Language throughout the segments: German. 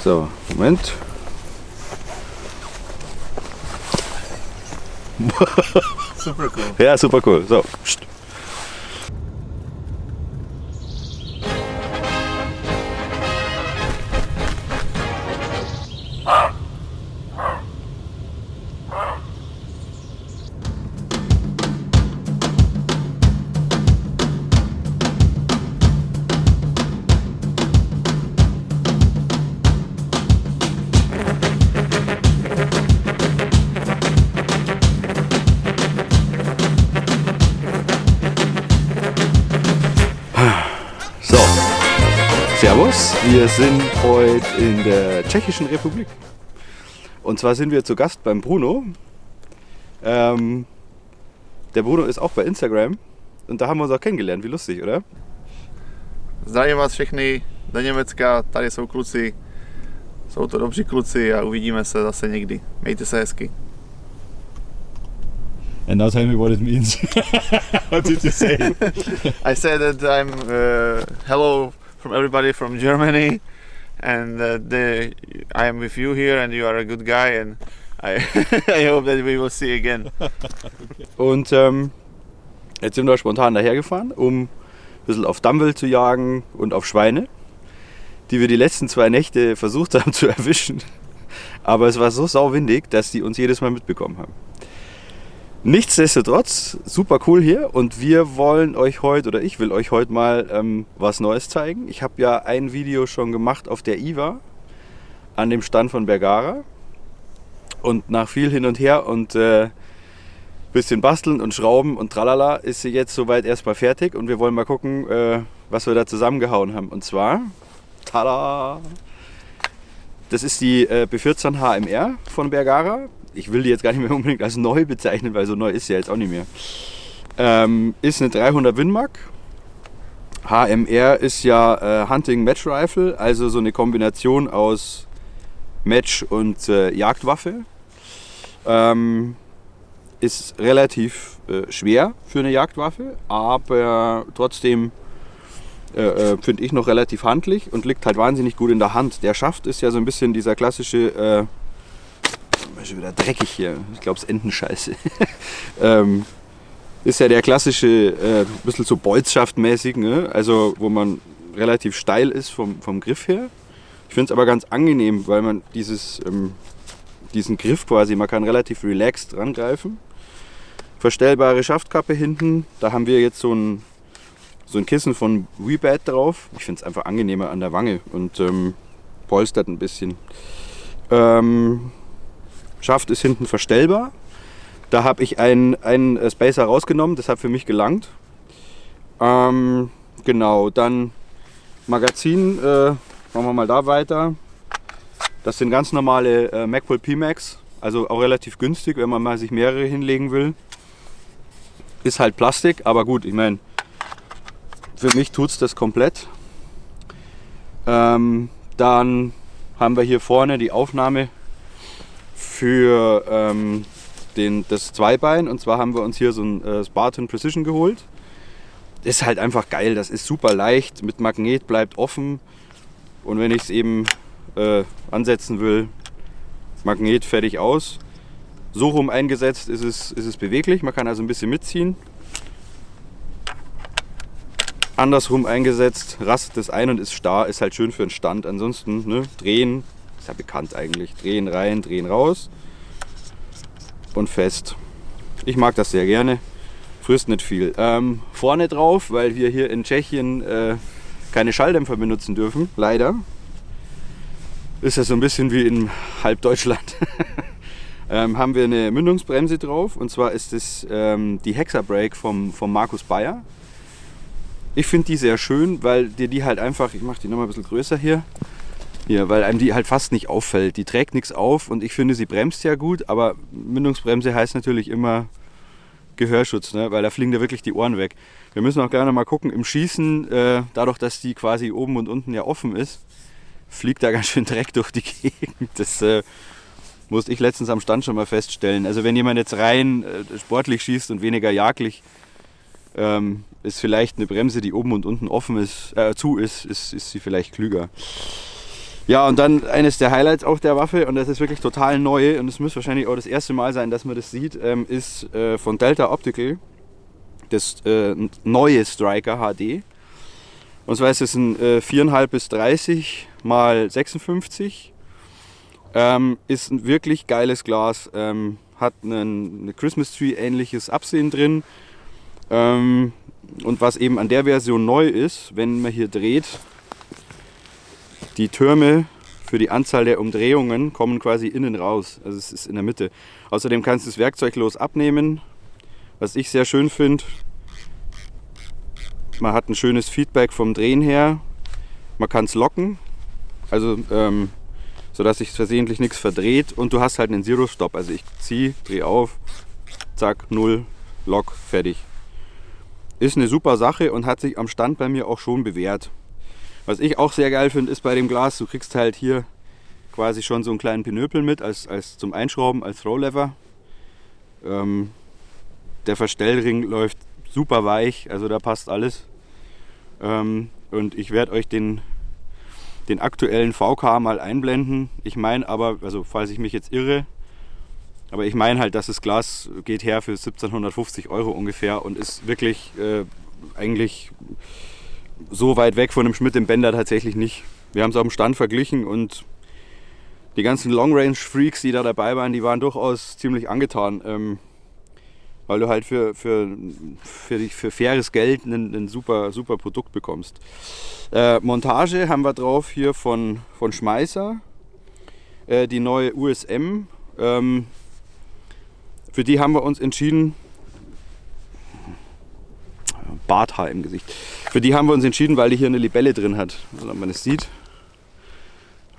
So, Moment. Super cool. Ja, super cool. So. Psst. So, Servus, wir sind heute in der Tschechischen Republik. Und zwar sind wir zu Gast beim Bruno. Der Bruno ist auch bei Instagram und da haben wir uns auch kennengelernt. Wie lustig, oder? Zdravím vás všechny do Německa, tady jsou kluci, jsou to dobří kluci a uvidíme se zase někdy. Mějte se hezky. And now tell me what it means. What did you say? I said that I'm hello from everybody from Germany and I am with you here and you are a good guy and I, I hope that we will see again. Und jetzt sind wir spontan dahergefahren, um ein bisschen auf Dammwild zu jagen und auf Schweine, die wir die letzten 2 Nächte versucht haben zu erwischen. Aber es war so sauwindig, dass die uns jedes Mal mitbekommen haben. Nichtsdestotrotz, super cool hier und wir wollen euch heute, oder ich will euch heute mal was Neues zeigen. Ich habe ja ein Video schon gemacht auf der IWA an dem Stand von Bergara und nach viel hin und her und bisschen basteln und schrauben und tralala ist sie jetzt soweit erstmal fertig und wir wollen mal gucken, was wir da zusammengehauen haben. Und zwar, tada! Das ist die B14 HMR von Bergara. Ich will die jetzt gar nicht mehr unbedingt als neu bezeichnen, weil so neu ist sie ja jetzt auch nicht mehr. Ist eine 300 Winmark. HMR ist ja Hunting Match Rifle, also so eine Kombination aus Match und Jagdwaffe. Ist relativ schwer für eine Jagdwaffe, aber trotzdem finde ich noch relativ handlich und liegt halt wahnsinnig gut in der Hand. Der Schaft ist ja so ein bisschen dieser klassische, schon wieder dreckig hier, ich glaube es ist Entenscheiße. Ist ja der klassische, bisschen so Bolzschaftmäßig, ne? Also wo man relativ steil ist vom Griff her. Ich finde es aber ganz angenehm, weil man diesen Griff quasi, man kann relativ relaxed rangreifen. Verstellbare Schaftkappe hinten, da haben wir jetzt so ein Kissen von Webat drauf. Ich finde es einfach angenehmer an der Wange und polstert ein bisschen. Schaft ist hinten verstellbar. Da habe ich einen Spacer rausgenommen, das hat für mich gelangt. Genau, dann Magazin, machen wir mal da weiter. Das sind ganz normale Magpul P-Max, also auch relativ günstig, wenn man mal sich mehrere hinlegen will. Ist halt Plastik, aber gut, ich meine, für mich tut es das komplett. Dann haben wir hier vorne die Aufnahme für das Zweibein, und zwar haben wir uns hier so ein Spartan Precision geholt. Ist halt einfach geil, das ist super leicht, mit Magnet bleibt offen und wenn ich es eben ansetzen will, Magnet fertig aus. So rum eingesetzt ist es beweglich, man kann also ein bisschen mitziehen. Andersrum eingesetzt, rastet es ein und ist starr, ist halt schön für einen Stand. Ansonsten ne, drehen, ist ja bekannt eigentlich, drehen rein, drehen raus und fest. Ich mag das sehr gerne, frisst nicht viel. Vorne drauf, weil wir hier in Tschechien keine Schalldämpfer benutzen dürfen, leider. Ist ja so ein bisschen wie in halb Deutschland. Haben wir eine Mündungsbremse drauf, und zwar ist es die Hexabrake vom Markus Bayer. Ich finde die sehr schön, weil dir die halt einfach, ich mache die nochmal ein bisschen größer hier, weil einem die halt fast nicht auffällt. Die trägt nichts auf und ich finde, sie bremst ja gut, aber Mündungsbremse heißt natürlich immer Gehörschutz, ne? Weil da fliegen dir wirklich die Ohren weg. Wir müssen auch gerne mal gucken, im Schießen, dadurch, dass die quasi oben und unten ja offen ist, fliegt da ganz schön Dreck durch die Gegend. Das musste ich letztens am Stand schon mal feststellen. Also wenn jemand jetzt rein sportlich schießt und weniger jagdlich, ist vielleicht eine Bremse, die oben und unten offen ist, zu ist sie vielleicht klüger. Ja, und dann eines der Highlights auch der Waffe, und das ist wirklich total neu und es muss wahrscheinlich auch das erste Mal sein, dass man das sieht, ist von Delta Optical das neue Striker HD. Und zwar ist es ein 4,5 bis 30 mal 56. Ist ein wirklich geiles Glas, hat eine Christmas Tree ähnliches Absehen drin. Und was eben an der Version neu ist, wenn man hier dreht, die Türme für die Anzahl der Umdrehungen kommen quasi innen raus. Also es ist in der Mitte. Außerdem kannst du das werkzeuglos abnehmen, was ich sehr schön finde. Man hat ein schönes Feedback vom Drehen her. Man kann es locken, also sodass sich versehentlich nichts verdreht. Und du hast halt einen Zero-Stop. Also ich ziehe, drehe auf, zack, 0, Lock, fertig. Ist eine super Sache und hat sich am Stand bei mir auch schon bewährt. Was ich auch sehr geil finde, ist bei dem Glas, du kriegst halt hier quasi schon so einen kleinen Pinöpel mit, als zum Einschrauben, als Throw-Lever. Der Verstellring läuft super weich, also da passt alles. Und ich werde euch den aktuellen VK mal einblenden. Ich meine aber, also falls ich mich jetzt irre, aber ich meine halt, dass das Glas geht her für 1750 € ungefähr und ist wirklich eigentlich so weit weg von dem Schmidt im Bender tatsächlich nicht. Wir haben es auf dem Stand verglichen und die ganzen Long-Range-Freaks, die da dabei waren, die waren durchaus ziemlich angetan, weil du halt für faires Geld ein super Produkt bekommst. Montage haben wir drauf hier von Schmeisser, die neue USM. Für die haben wir uns entschieden, Barthaar im Gesicht. Für die haben wir uns entschieden, weil die hier eine Libelle drin hat. Also, ob man es sieht.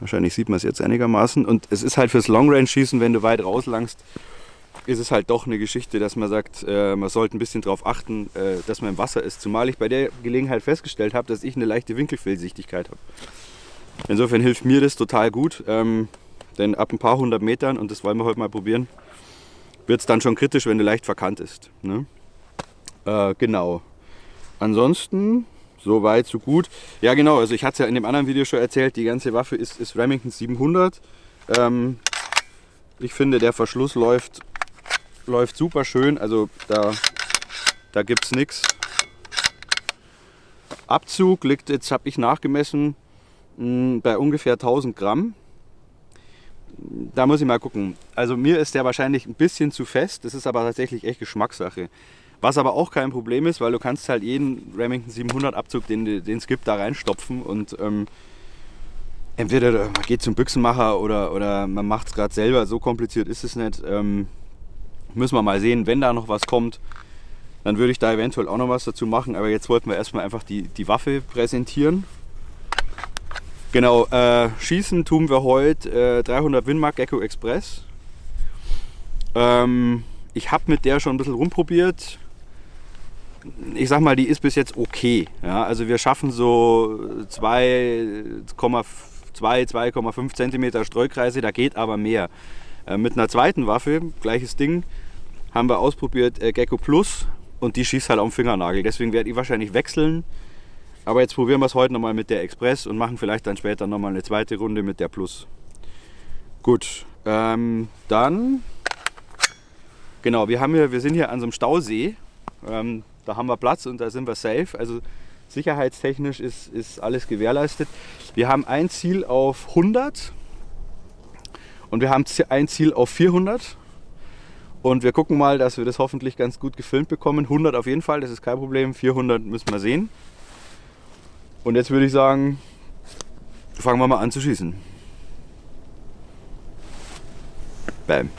Wahrscheinlich sieht man es jetzt einigermaßen. Und es ist halt fürs Long-Range-Schießen, wenn du weit rauslangst, ist es halt doch eine Geschichte, dass man sagt, man sollte ein bisschen darauf achten, dass man im Wasser ist. Zumal ich bei der Gelegenheit festgestellt habe, dass ich eine leichte Winkelfehlsichtigkeit habe. Insofern hilft mir das total gut. Denn ab ein paar hundert Metern, und das wollen wir heute mal probieren, wird es dann schon kritisch, wenn du leicht verkannt ist. Ne? Genau. Ansonsten, so weit, so gut. Ja genau, also ich hatte es ja in dem anderen Video schon erzählt, die ganze Waffe ist Remington 700. Ich finde, der Verschluss läuft super schön, also da gibt es nichts. Abzug liegt, jetzt habe ich nachgemessen, bei ungefähr 1000 Gramm. Da muss ich mal gucken. Also mir ist der wahrscheinlich ein bisschen zu fest, das ist aber tatsächlich echt Geschmackssache. Was aber auch kein Problem ist, weil du kannst halt jeden Remington 700 Abzug, den es gibt, da reinstopfen und entweder man geht zum Büchsenmacher oder man macht es gerade selber, so kompliziert ist es nicht. Müssen wir mal sehen, wenn da noch was kommt, dann würde ich da eventuell auch noch was dazu machen, aber jetzt wollten wir erstmal einfach die Waffe präsentieren. Genau, schießen tun wir heute 300 Winmark Gecko Express. Ich habe mit der schon ein bisschen rumprobiert. Ich sag mal, die ist bis jetzt okay. Ja, also wir schaffen so 2,5 cm Streukreise, da geht aber mehr. Mit einer zweiten Waffe, gleiches Ding, haben wir ausprobiert Gecko Plus und die schießt halt am Fingernagel. Deswegen werde ich wahrscheinlich wechseln. Aber jetzt probieren wir es heute nochmal mit der Express und machen vielleicht dann später nochmal eine zweite Runde mit der Plus. Gut, dann, genau, wir sind hier an so einem Stausee. Da haben wir Platz und da sind wir safe. Also sicherheitstechnisch ist alles gewährleistet. Wir haben ein Ziel auf 100 und wir haben ein Ziel auf 400. Und wir gucken mal, dass wir das hoffentlich ganz gut gefilmt bekommen. 100 auf jeden Fall, das ist kein Problem. 400 müssen wir sehen. Und jetzt würde ich sagen, fangen wir mal an zu schießen. Bam.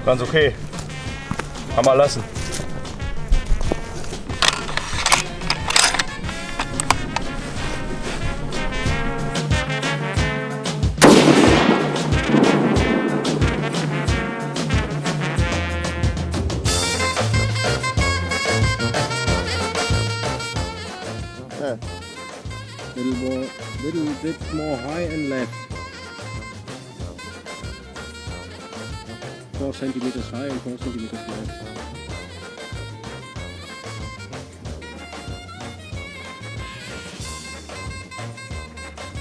Ganz okay. Kann man lassen. Little bit more high and left. 4 centimeters high and 4 centimeters left.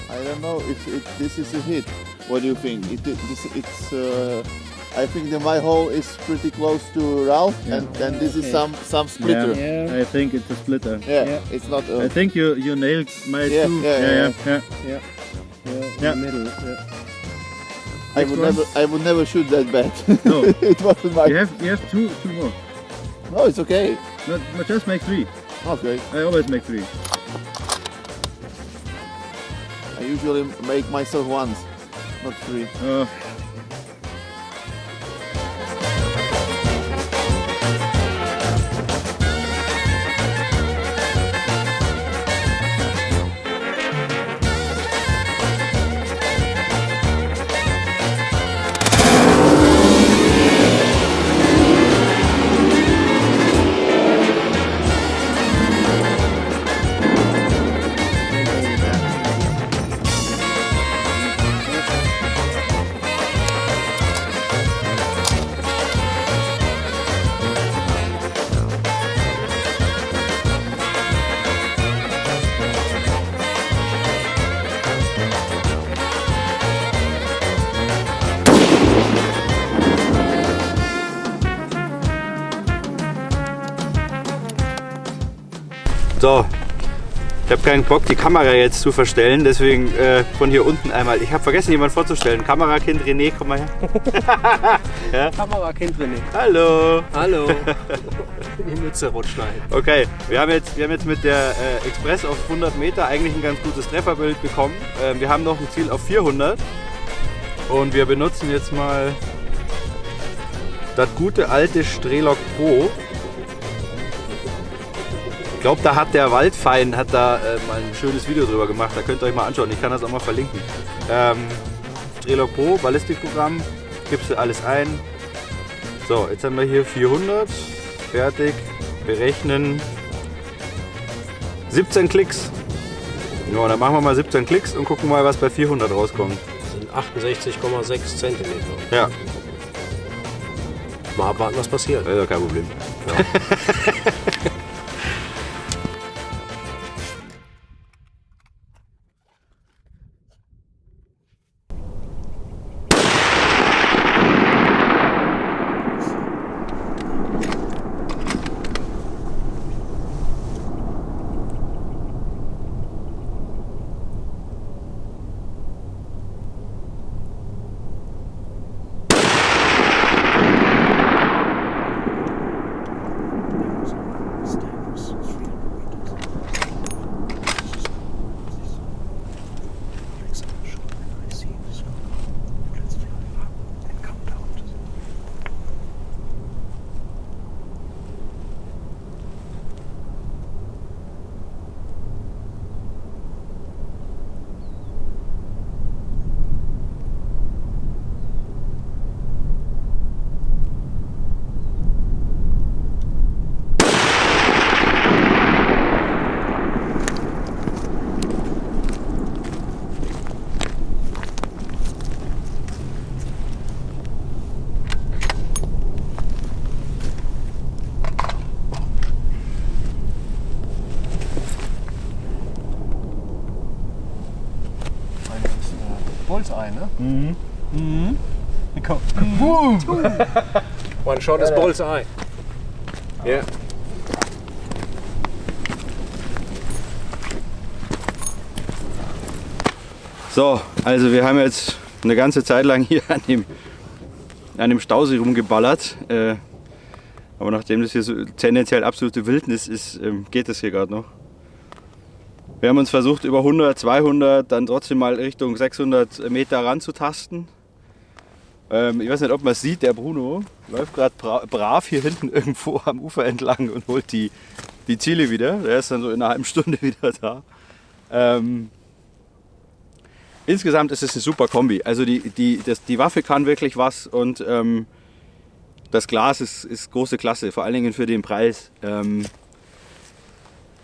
I don't know if this is a hit. What do you think? I think that my hole is pretty close to Ralph, and this is some splitter. Yeah. I think it's a splitter. Yeah, it's not. I think you nailed my Yeah, two. yeah. In the middle. Yeah. I would never shoot that bad. No. It wasn't my. You have two more. No, it's okay. No, just make 3. Okay. I always make 3. I usually make myself once, not 3. So, ich habe keinen Bock, die Kamera jetzt zu verstellen, deswegen von hier unten einmal. Ich habe vergessen, jemanden vorzustellen. Kamerakind René, komm mal her. Ja? Kamerakind René. Hallo. Hallo. Die Mütze rutscht rein. Okay, wir haben jetzt mit der Express auf 100 Meter eigentlich ein ganz gutes Trefferbild bekommen. Wir haben noch ein Ziel auf 400 und wir benutzen jetzt mal das gute alte Strelok Pro. Ich glaube, da hat der Waldfein mal ein schönes Video drüber gemacht. Da könnt ihr euch mal anschauen. Ich kann das auch mal verlinken. Strelok Pro, Ballistikprogramm, gibst du alles ein. So, jetzt haben wir hier 400. Fertig. Berechnen. 17 Klicks. Ja, dann machen wir mal 17 Klicks und gucken mal, was bei 400 rauskommt. Das sind 68,6 Zentimeter. Ja. Mal abwarten, was passiert. Ja, kein Problem. Ja. Bullseye, ne? Mhm. Mhm. Boom! One shot is bullseye. Yeah. So, also wir haben jetzt eine ganze Zeit lang hier an dem Stausee rumgeballert. Aber nachdem das hier so tendenziell absolute Wildnis ist, geht das hier gerade noch. Wir haben uns versucht, über 100, 200, dann trotzdem mal Richtung 600 Meter ranzutasten. Ich weiß nicht, ob man es sieht, der Bruno läuft gerade brav hier hinten irgendwo am Ufer entlang und holt die Chili wieder. Der ist dann so in einer halben Stunde wieder da. Insgesamt ist es eine super Kombi. Also die Waffe kann wirklich was und das Glas ist große Klasse, vor allen Dingen für den Preis.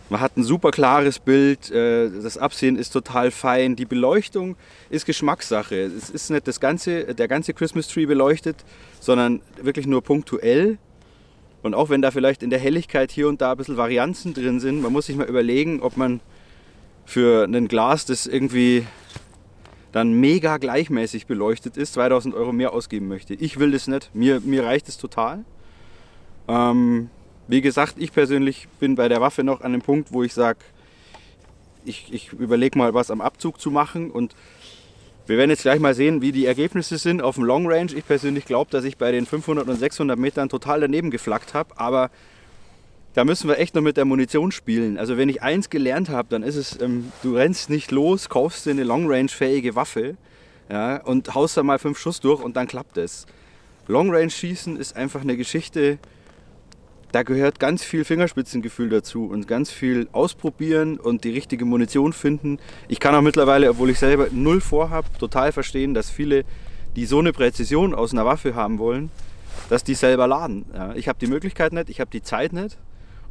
Man hat ein super klares Bild, das Absehen ist total fein, die Beleuchtung ist Geschmackssache. Es ist nicht der ganze Christmas Tree beleuchtet, sondern wirklich nur punktuell. Und auch wenn da vielleicht in der Helligkeit hier und da ein bisschen Varianzen drin sind, man muss sich mal überlegen, ob man für ein Glas, das irgendwie dann mega gleichmäßig beleuchtet ist, 2000 Euro mehr ausgeben möchte. Ich will das nicht, mir reicht es total. Wie gesagt, ich persönlich bin bei der Waffe noch an dem Punkt, wo ich sage, ich überlege mal, was am Abzug zu machen. Und wir werden jetzt gleich mal sehen, wie die Ergebnisse sind auf dem Long Range. Ich persönlich glaube, dass ich bei den 500 und 600 Metern total daneben geflackt habe. Aber da müssen wir echt noch mit der Munition spielen. Also wenn ich eins gelernt habe, dann ist es, du rennst nicht los, kaufst dir eine Long Range fähige Waffe, ja, und haust da mal 5 Schuss durch und dann klappt es. Long Range Schießen ist einfach eine Geschichte. Da gehört ganz viel Fingerspitzengefühl dazu und ganz viel ausprobieren und die richtige Munition finden. Ich kann auch mittlerweile, obwohl ich selber null vorhabe, total verstehen, dass viele, die so eine Präzision aus einer Waffe haben wollen, dass die selber laden. Ja, ich habe die Möglichkeit nicht, ich habe die Zeit nicht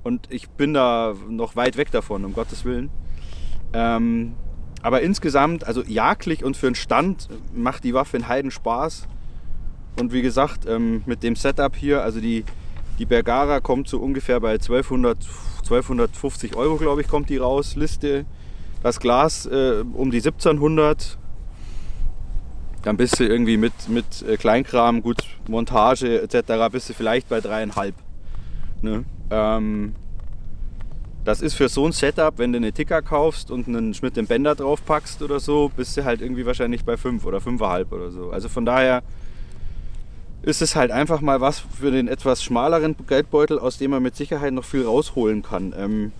und ich bin da noch weit weg davon, um Gottes Willen. Aber insgesamt, also jagdlich und für einen Stand macht die Waffe einen Heidenspaß. Und wie gesagt, mit dem Setup hier, also die Bergara kommt so ungefähr bei 1250 Euro, glaube ich, kommt die raus, Liste. Das Glas um die 1700. Dann bist du irgendwie mit Kleinkram, gut, Montage etc. bist du vielleicht bei 3,5. Ne? Das ist für so ein Setup, wenn du eine Ticker kaufst und einen Schmidt im Bänder drauf packst oder so, bist du halt irgendwie wahrscheinlich bei 5 oder 5,5 oder so. Also von daher ist es halt einfach mal was für den etwas schmaleren Geldbeutel, aus dem man mit Sicherheit noch viel rausholen kann.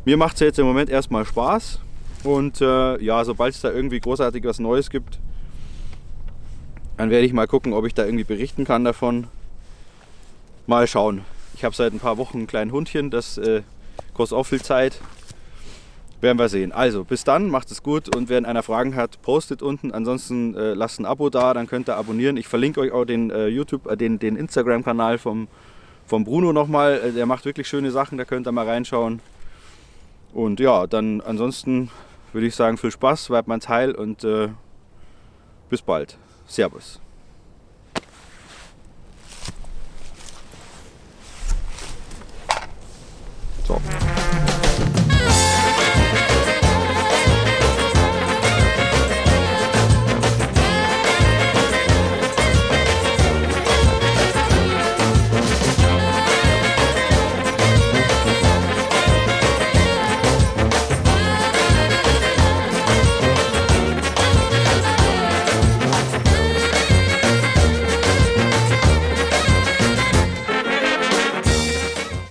Mir macht es jetzt im Moment erstmal Spaß und ja, sobald es da irgendwie großartig was Neues gibt, dann werde ich mal gucken, ob ich da irgendwie berichten kann davon. Mal schauen. Ich habe seit ein paar Wochen ein kleines Hundchen, das kostet auch viel Zeit. Werden wir sehen. Also, bis dann, macht es gut und wenn einer Fragen hat, postet unten. Ansonsten lasst ein Abo da, dann könnt ihr abonnieren. Ich verlinke euch auch den den Instagram-Kanal vom Bruno nochmal. Der macht wirklich schöne Sachen, da könnt ihr mal reinschauen. Und ja, dann ansonsten würde ich sagen, viel Spaß, bleibt mein Teil und bis bald. Servus. So.